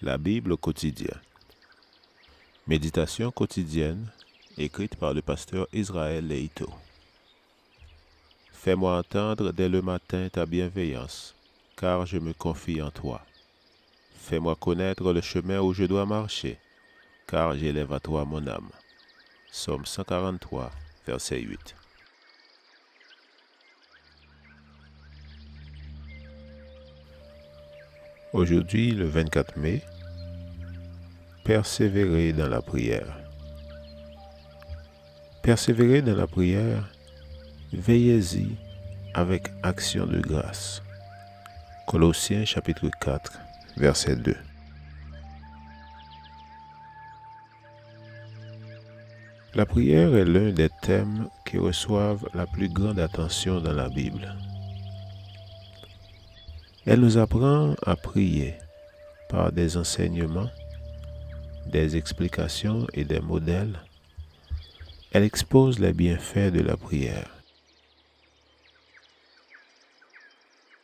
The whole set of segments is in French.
La Bible au quotidien. Méditation quotidienne écrite par le pasteur Israël Leito. Fais-moi entendre dès le matin ta bienveillance, car je me confie en toi. Fais-moi connaître le chemin où je dois marcher, car j'élève à toi mon âme. Psaume 143, verset 8. Aujourd'hui, le 24 mai, persévérer dans la prière. Persévérer dans la prière, veillez-y avec action de grâce. Colossiens chapitre 4, verset 2. La prière est l'un des thèmes qui reçoivent la plus grande attention dans la Bible. Elle nous apprend à prier par des enseignements, des explications et des modèles. Elle expose les bienfaits de la prière.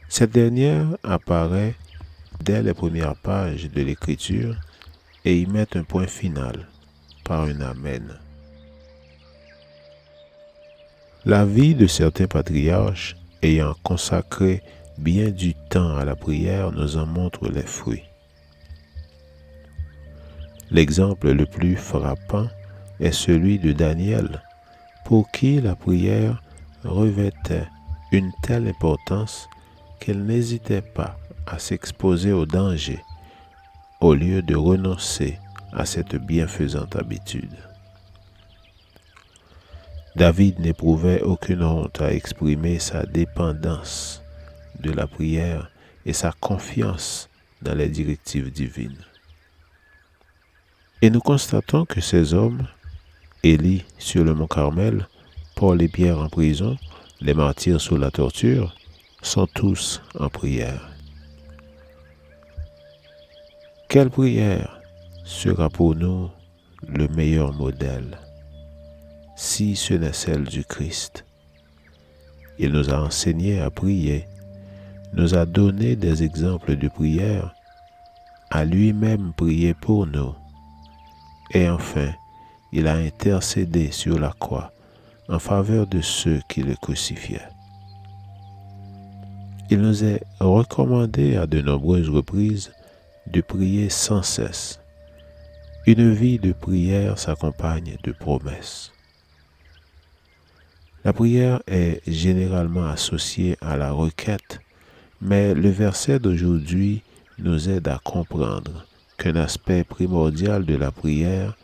Cette dernière apparaît dès les premières pages de l'Écriture et y met un point final par un Amen. La vie de certains patriarches ayant consacré bien du temps à la prière nous en montre les fruits. L'exemple le plus frappant est celui de Daniel, pour qui la prière revêtait une telle importance qu'elle n'hésitait pas à s'exposer au danger au lieu de renoncer à cette bienfaisante habitude. David n'éprouvait aucune honte à exprimer sa dépendance de la prière et sa confiance dans les directives divines. Et nous constatons que ces hommes, Élie sur le mont Carmel, Paul et Pierre en prison, les martyrs sous la torture, sont tous en prière. Quelle prière sera pour nous le meilleur modèle, si ce n'est celle du Christ? Il nous a enseigné à prier, nous a donné des exemples de prière, a lui-même prié pour nous, et enfin, il a intercédé sur la croix en faveur de ceux qui le crucifiaient. Il nous est recommandé à de nombreuses reprises de prier sans cesse. Une vie de prière s'accompagne de promesses. La prière est généralement associée à la requête, mais le verset d'aujourd'hui nous aide à comprendre qu'un aspect primordial de la prière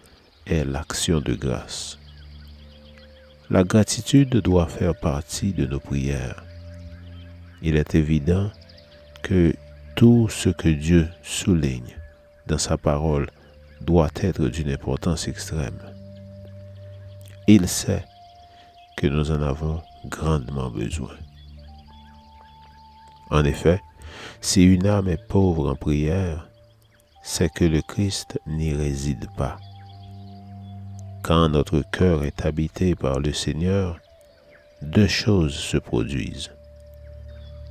est l'action de grâce. La gratitude doit faire partie de nos prières. Il est évident que tout ce que Dieu souligne dans sa parole doit être d'une importance extrême. Il sait que nous en avons grandement besoin. En effet, si une âme est pauvre en prière, c'est que le Christ n'y réside pas. Quand notre cœur est habité par le Seigneur, deux choses se produisent.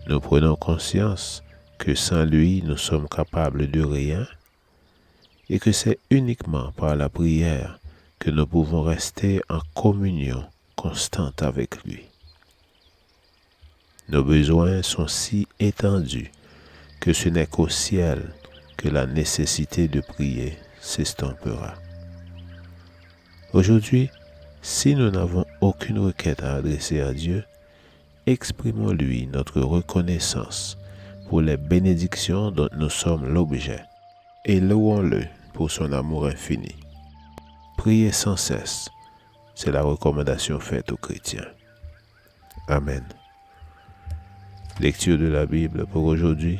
Nous prenons conscience que sans lui, nous sommes capables de rien et que c'est uniquement par la prière que nous pouvons rester en communion constante avec lui. Nos besoins sont si étendus que ce n'est qu'au ciel que la nécessité de prier s'estompera. Aujourd'hui, si nous n'avons aucune requête à adresser à Dieu, exprimons-lui notre reconnaissance pour les bénédictions dont nous sommes l'objet et louons-le pour son amour infini. Priez sans cesse, c'est la recommandation faite aux chrétiens. Amen. Lecture de la Bible pour aujourd'hui.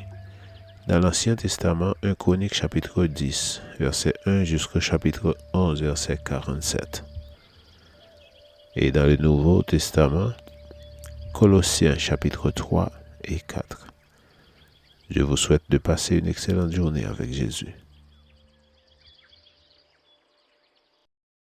Dans l'Ancien Testament, 1 Chronique chapitre 10, verset 1 jusqu'au chapitre 11, verset 47. Et dans le Nouveau Testament, Colossiens chapitre 3 et 4. Je vous souhaite de passer une excellente journée avec Jésus.